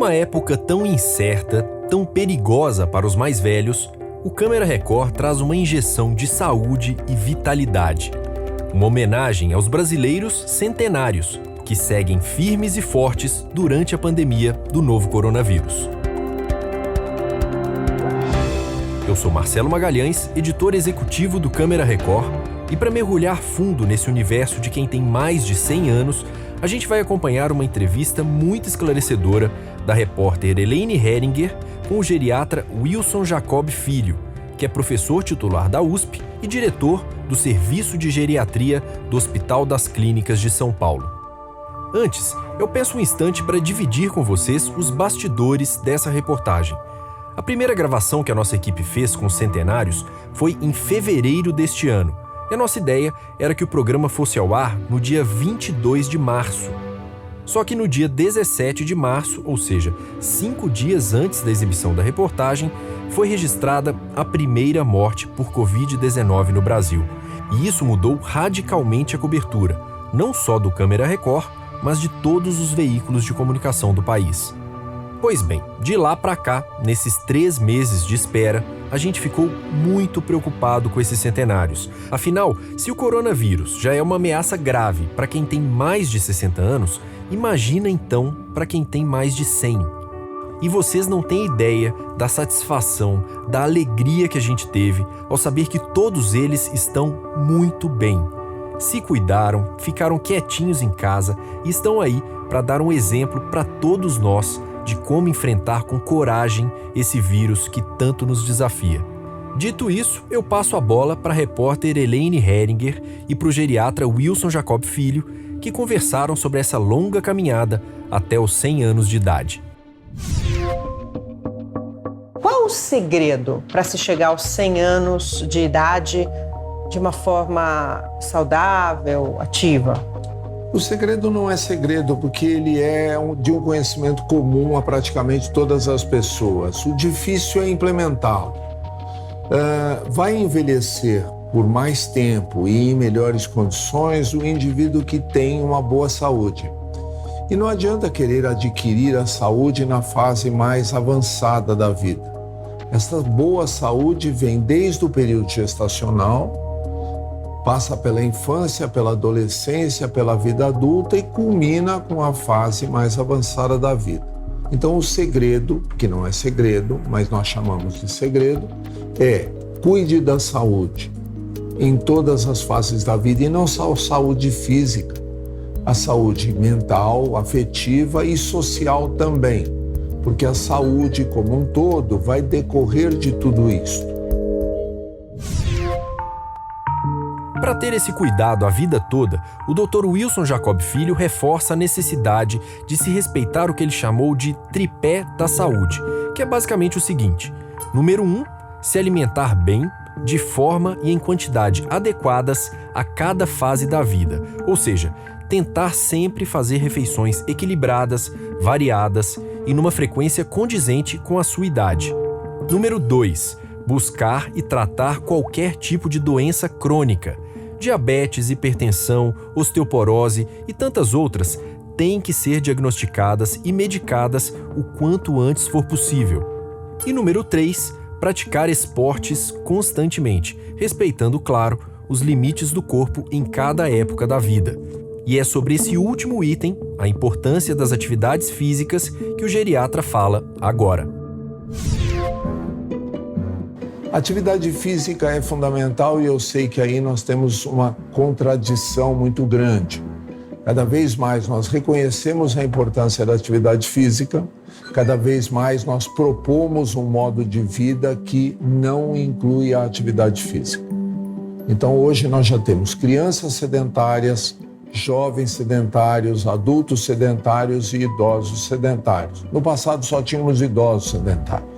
Numa época tão incerta, tão perigosa para os mais velhos, o Câmera Record traz uma injeção de saúde e vitalidade. Uma homenagem aos brasileiros centenários, que seguem firmes e fortes durante a pandemia do novo coronavírus. Eu sou Marcelo Magalhães, editor executivo do Câmera Record, e para mergulhar fundo nesse universo de quem tem mais de 100 anos, a gente vai acompanhar uma entrevista muito esclarecedora da repórter Elaine Heringer com o geriatra Wilson Jacob Filho, que é professor titular da USP e diretor do Serviço de Geriatria do Hospital das Clínicas de São Paulo. Antes, eu peço um instante para dividir com vocês os bastidores dessa reportagem. A primeira gravação que a nossa equipe fez com os centenários foi em fevereiro deste ano, e a nossa ideia era que o programa fosse ao ar no dia 22 de março. Só que no dia 17 de março, ou seja, 5 dias antes da exibição da reportagem, foi registrada a primeira morte por Covid-19 no Brasil. E isso mudou radicalmente a cobertura, não só do Câmera Record, mas de todos os veículos de comunicação do país. Pois bem, de lá para cá, nesses 3 meses de espera, a gente ficou muito preocupado com esses centenários. Afinal, se o coronavírus já é uma ameaça grave para quem tem mais de 60 anos, imagina então para quem tem mais de 100. E vocês não têm ideia da satisfação, da alegria que a gente teve ao saber que todos eles estão muito bem. Se cuidaram, ficaram quietinhos em casa e estão aí para dar um exemplo para todos nós de como enfrentar com coragem esse vírus que tanto nos desafia. Dito isso, eu passo a bola para a repórter Elaine Heringer e para o geriatra Wilson Jacob Filho, que conversaram sobre essa longa caminhada até os 100 anos de idade. Qual o segredo para se chegar aos 100 anos de idade de uma forma saudável, ativa? O segredo não é segredo, porque ele é de um conhecimento comum a praticamente todas as pessoas. O difícil é implementá-lo. Vai envelhecer por mais tempo e em melhores condições o indivíduo que tem uma boa saúde. E não adianta querer adquirir a saúde na fase mais avançada da vida. Essa boa saúde vem desde o período gestacional, passa pela infância, pela adolescência, pela vida adulta e culmina com a fase mais avançada da vida. Então o segredo, que não é segredo, mas nós chamamos de segredo, é cuide da saúde em todas as fases da vida e não só a saúde física, a saúde mental, afetiva e social também, porque a saúde como um todo vai decorrer de tudo isso. Para ter esse cuidado a vida toda, o Dr. Wilson Jacob Filho reforça a necessidade de se respeitar o que ele chamou de tripé da saúde, que é basicamente o seguinte: número 1, se alimentar bem, de forma e em quantidade adequadas a cada fase da vida, ou seja, tentar sempre fazer refeições equilibradas, variadas e numa frequência condizente com a sua idade. Número 2, buscar e tratar qualquer tipo de doença crônica. Diabetes, hipertensão, osteoporose e tantas outras têm que ser diagnosticadas e medicadas o quanto antes for possível. E número 3, praticar esportes constantemente, respeitando, claro, os limites do corpo em cada época da vida. E é sobre esse último item, a importância das atividades físicas, que o geriatra fala agora. Atividade física é fundamental e eu sei que aí nós temos uma contradição muito grande. Cada vez mais nós reconhecemos a importância da atividade física, cada vez mais nós propomos um modo de vida que não inclui a atividade física. Então hoje nós já temos crianças sedentárias, jovens sedentários, adultos sedentários e idosos sedentários. No passado só tínhamos idosos sedentários.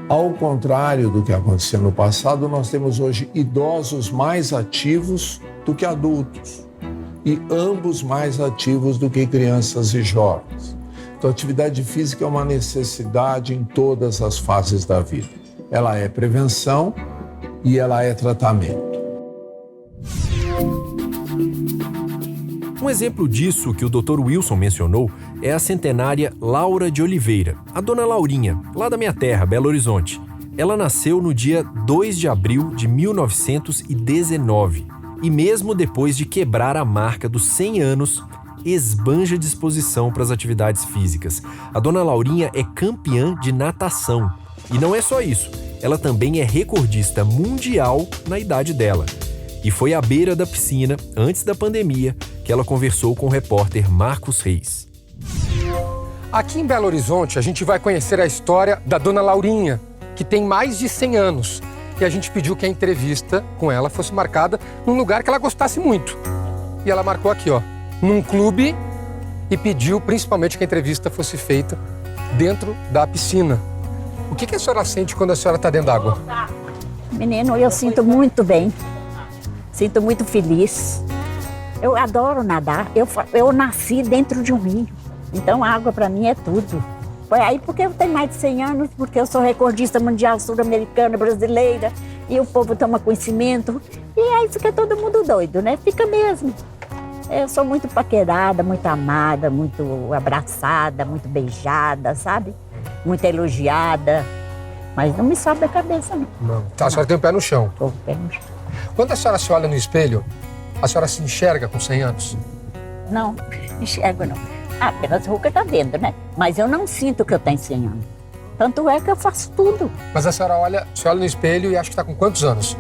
Ao contrário do que acontecia no passado, nós temos hoje idosos mais ativos do que adultos e ambos mais ativos do que crianças e jovens. Então, a atividade física é uma necessidade em todas as fases da vida. Ela é prevenção e ela é tratamento. Um exemplo disso que o Dr. Wilson mencionou é a centenária Laura de Oliveira, a Dona Laurinha, lá da minha terra, Belo Horizonte. Ela nasceu no dia 2 de abril de 1919 e mesmo depois de quebrar a marca dos 100 anos, esbanja disposição para as atividades físicas. A Dona Laurinha é campeã de natação. E não é só isso, ela também é recordista mundial na idade dela. E foi à beira da piscina, antes da pandemia, que ela conversou com o repórter Marcos Reis. Aqui em Belo Horizonte, a gente vai conhecer a história da Dona Laurinha, que tem mais de 100 anos. E a gente pediu que a entrevista com ela fosse marcada num lugar que ela gostasse muito. E ela marcou aqui, ó, num clube, e pediu principalmente que a entrevista fosse feita dentro da piscina. O que a senhora sente quando a senhora está dentro d'água? Menino, eu sinto muito bem. Sinto muito feliz. Eu adoro nadar. Eu nasci dentro de um rio. Então a água para mim é tudo. Foi aí porque eu tenho mais de 100 anos, porque eu sou recordista mundial sul-americana, brasileira, e o povo toma conhecimento. E aí fica todo mundo doido, né? Fica mesmo. Eu sou muito paquerada, muito amada, muito abraçada, muito beijada, sabe? Muito elogiada. Mas não me sobe a cabeça, não. Não. Tá, a senhora tem o pé no chão. Tô com o pé no chão. Quando a senhora se olha no espelho, a senhora se enxerga com 100 anos? Não, enxergo não. Ah, pelas rugas tá vendo, né? Mas eu não sinto que eu tenho 100 anos. Tanto é que eu faço tudo. Mas a senhora olha no espelho e acha que está com quantos anos?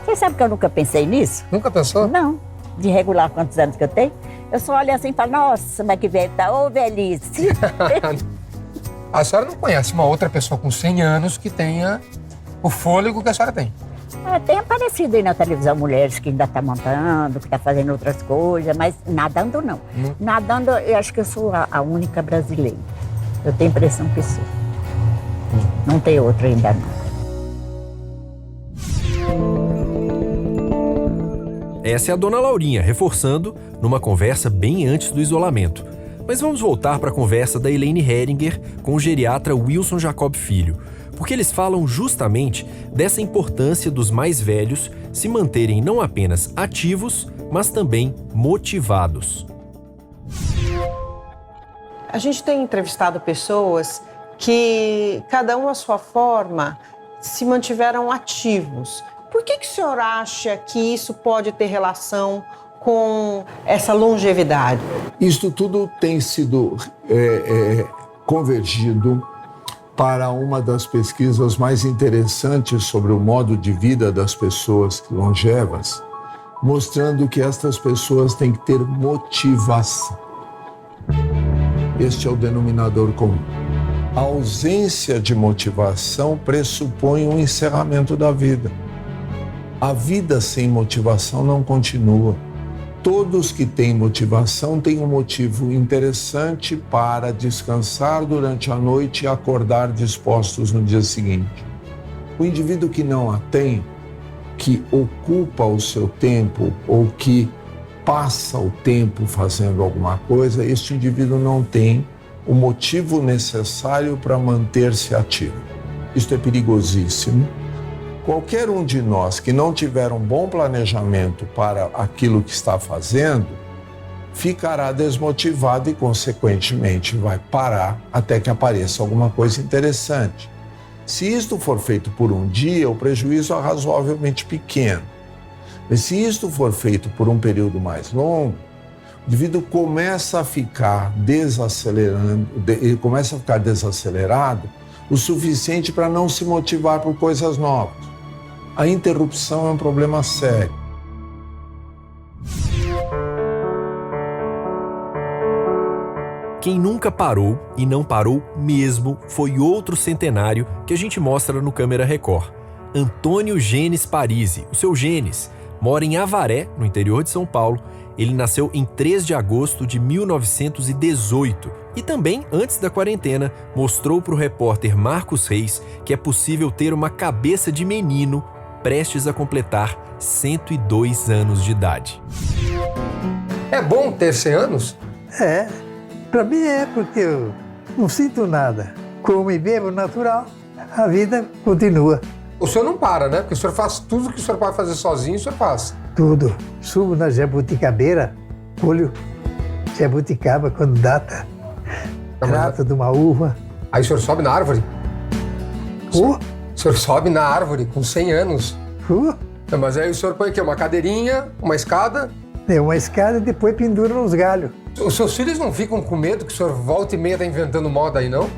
Você sabe que eu nunca pensei nisso? Nunca pensou? Não. De regular quantos anos que eu tenho. Eu só olho assim e falo, nossa, mas que velho tá, ô velhice. A senhora não conhece uma outra pessoa com 100 anos que tenha o fôlego que a senhora tem? Tem aparecido aí na televisão mulheres que ainda tá montando, que tá fazendo outras coisas, mas nadando não. Nadando, eu acho que eu sou a única brasileira. Eu tenho a impressão que sou. Não tem outra ainda não. Essa é a Dona Laurinha, reforçando numa conversa bem antes do isolamento. Mas vamos voltar para a conversa da Elaine Heringer com o geriatra Wilson Jacob Filho, porque eles falam justamente dessa importância dos mais velhos se manterem não apenas ativos, mas também motivados. A gente tem entrevistado pessoas que, cada um à sua forma, se mantiveram ativos. Por que o senhor acha que isso pode ter relação com essa longevidade? Isto tudo tem sido convergido para uma das pesquisas mais interessantes sobre o modo de vida das pessoas longevas, mostrando que estas pessoas têm que ter motivação. Este é o denominador comum. A ausência de motivação pressupõe um encerramento da vida. A vida sem motivação não continua. Todos que têm motivação têm um motivo interessante para descansar durante a noite e acordar dispostos no dia seguinte. O indivíduo que não a tem, que ocupa o seu tempo ou que passa o tempo fazendo alguma coisa, este indivíduo não tem o motivo necessário para manter-se ativo. Isto é perigosíssimo. Qualquer um de nós que não tiver um bom planejamento para aquilo que está fazendo, ficará desmotivado e, consequentemente, vai parar até que apareça alguma coisa interessante. Se isto for feito por um dia, o prejuízo é razoavelmente pequeno. Mas se isto for feito por um período mais longo, o indivíduo começa a ficar desacelerado o suficiente para não se motivar por coisas novas. A interrupção é um problema sério. Quem nunca parou, e não parou mesmo, foi outro centenário que a gente mostra no Câmera Record. Antônio Genes Parisi, o seu Genes, mora em Avaré, no interior de São Paulo. Ele nasceu em 3 de agosto de 1918 e também, antes da quarentena, mostrou para o repórter Marcos Reis que é possível ter uma cabeça de menino prestes a completar 102 anos de idade. É bom ter 100 anos? É, para mim é, porque eu não sinto nada. Como e bebo natural, a vida continua. O senhor não para, né? Porque o senhor faz tudo que o senhor pode fazer sozinho, o senhor faz. Tudo. Subo na jabuticabeira folho jabuticaba quando data, trata de uma uva. Aí o senhor sobe na árvore? Oh, O senhor sobe na árvore com 100 anos. Mas aí o senhor põe o quê? Uma cadeirinha, uma escada? É uma escada e depois pendura nos galhos. Os seus filhos não ficam com medo que o senhor volta e meia tá inventando moda aí, não?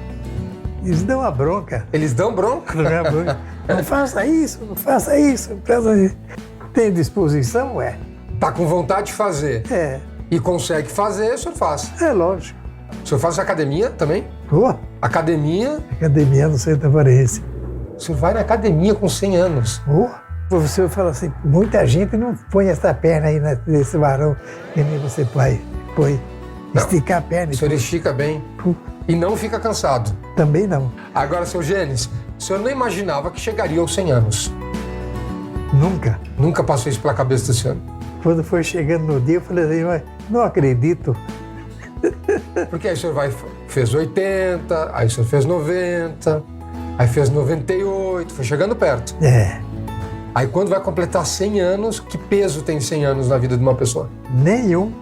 Eles dão uma bronca. Eles dão bronca? Não faça isso, não faça isso, não faça isso. Tem disposição, é? Tá com vontade de fazer. É, E consegue fazer, o senhor faz. é lógico. O senhor faz academia também? Academia? Academia no centro aparência. O senhor vai na academia com 100 anos. O professor fala assim, muita gente não põe essa perna aí nesse varão que nem você põe. Esticar a perna. O senhor estica bem e não fica cansado. Também não. Agora, seu Gênesis, o senhor não imaginava que chegaria aos 100 anos. Nunca. Nunca passou isso pela cabeça do senhor? Quando foi chegando no dia, eu falei assim, mas não acredito. Porque aí o senhor fez 80, aí o senhor fez 90, aí fez 98, foi chegando perto. É, Aí quando vai completar 100 anos, que peso tem 100 anos na vida de uma pessoa? nenhum.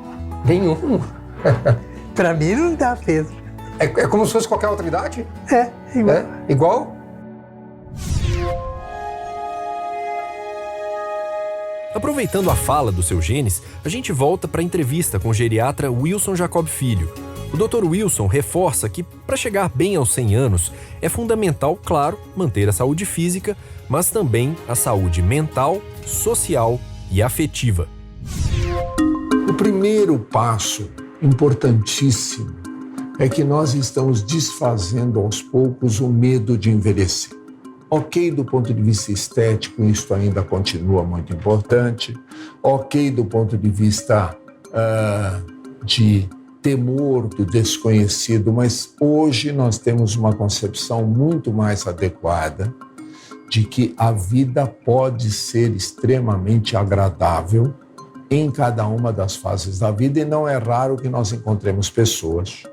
Nenhum. Pra mim não dá peso. É como se fosse qualquer outra idade? É, igual. É? Igual? Aproveitando a fala do seu Gênesis, a gente volta para a entrevista com o geriatra Wilson Jacob Filho. O Dr. Wilson reforça que, para chegar bem aos 100 anos, é fundamental, claro, manter a saúde física, mas também a saúde mental, social e afetiva. O primeiro passo, importantíssimo, é que nós estamos desfazendo aos poucos o medo de envelhecer. Ok, do ponto de vista estético, isso ainda continua muito importante. Ok, do ponto de vista de temor do desconhecido, mas hoje nós temos uma concepção muito mais adequada de que a vida pode ser extremamente agradável em cada uma das fases da vida, e não é raro que nós encontremos pessoas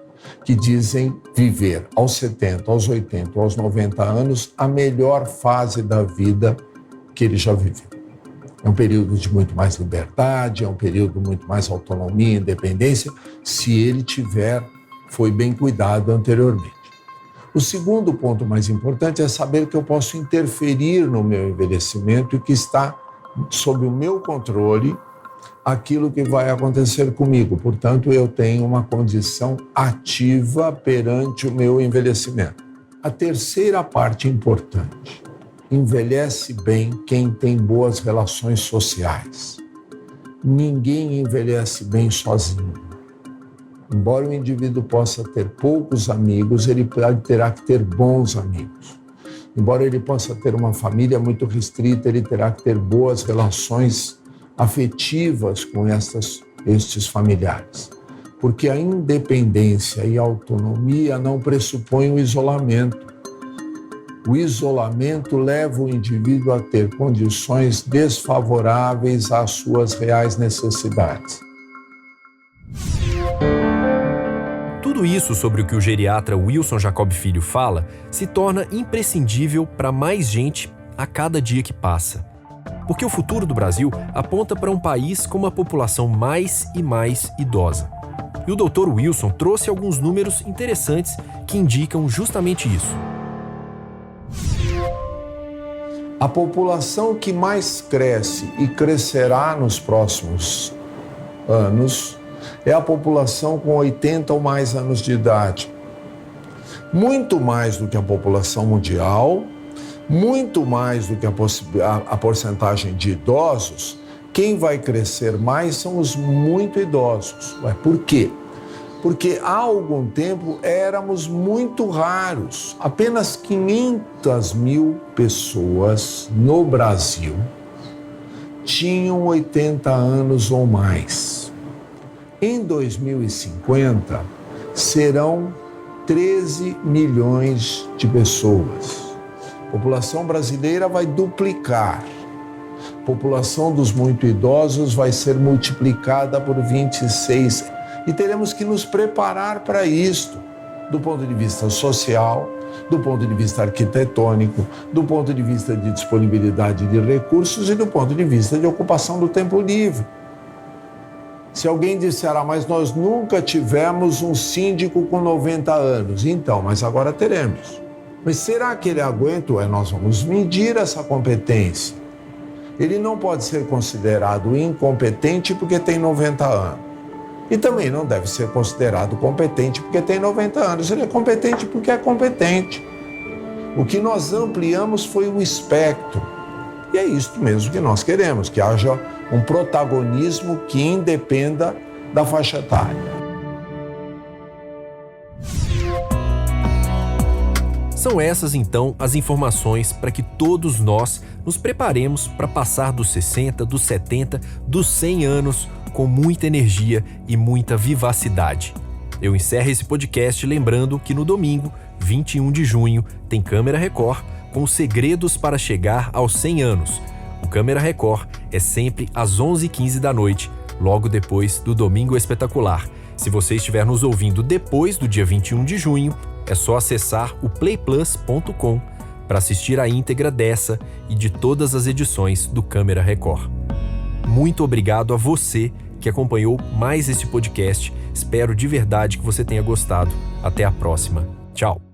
que dizem viver aos 70, aos 80, aos 90 anos a melhor fase da vida que ele já viveu. É um período de muito mais liberdade, é um período de muito mais autonomia, independência, se ele foi bem cuidado anteriormente. O segundo ponto mais importante é saber que eu posso interferir no meu envelhecimento e que está sob o meu controle aquilo que vai acontecer comigo. Portanto, eu tenho uma condição ativa perante o meu envelhecimento. A terceira parte importante: envelhece bem quem tem boas relações sociais. Ninguém envelhece bem sozinho. Embora o indivíduo possa ter poucos amigos, ele terá que ter bons amigos. Embora ele possa ter uma família muito restrita, ele terá que ter boas relações afetivas com estes familiares. Porque a independência e a autonomia não pressupõem o isolamento. O isolamento leva o indivíduo a ter condições desfavoráveis às suas reais necessidades. Tudo isso sobre o que o geriatra Wilson Jacob Filho fala se torna imprescindível para mais gente a cada dia que passa. Porque o futuro do Brasil aponta para um país com uma população mais e mais idosa. E o Dr. Wilson trouxe alguns números interessantes que indicam justamente isso. A população que mais cresce e crescerá nos próximos anos é a população com 80 ou mais anos de idade. Muito mais do que a população mundial, muito mais do que a porcentagem de idosos. Quem vai crescer mais são os muito idosos. Por quê? Porque há algum tempo éramos muito raros. Apenas 500 mil pessoas no Brasil tinham 80 anos ou mais. Em 2050, serão 13 milhões de pessoas. A população brasileira vai duplicar. A população dos muito idosos vai ser multiplicada por 26. E teremos que nos preparar para isto, do ponto de vista social, do ponto de vista arquitetônico, do ponto de vista de disponibilidade de recursos e do ponto de vista de ocupação do tempo livre. Se alguém disser, mas nós nunca tivemos um síndico com 90 anos, então, mas agora teremos. Mas será que ele aguenta? Nós vamos medir essa competência. Ele não pode ser considerado incompetente porque tem 90 anos. E também não deve ser considerado competente porque tem 90 anos. Ele é competente porque é competente. O que nós ampliamos foi o espectro. E é isso mesmo que nós queremos, que haja um protagonismo que independa da faixa etária. São essas, então, as informações para que todos nós nos preparemos para passar dos 60, dos 70, dos 100 anos com muita energia e muita vivacidade. Eu encerro esse podcast lembrando que no domingo, 21 de junho, tem Câmera Record com os segredos para chegar aos 100 anos. O Câmera Record é sempre às 11h15 da noite, logo depois do Domingo Espetacular. Se você estiver nos ouvindo depois do dia 21 de junho, é só acessar o playplus.com para assistir a íntegra dessa e de todas as edições do Câmera Record. Muito obrigado a você que acompanhou mais esse podcast. Espero de verdade que você tenha gostado. Até a próxima. Tchau!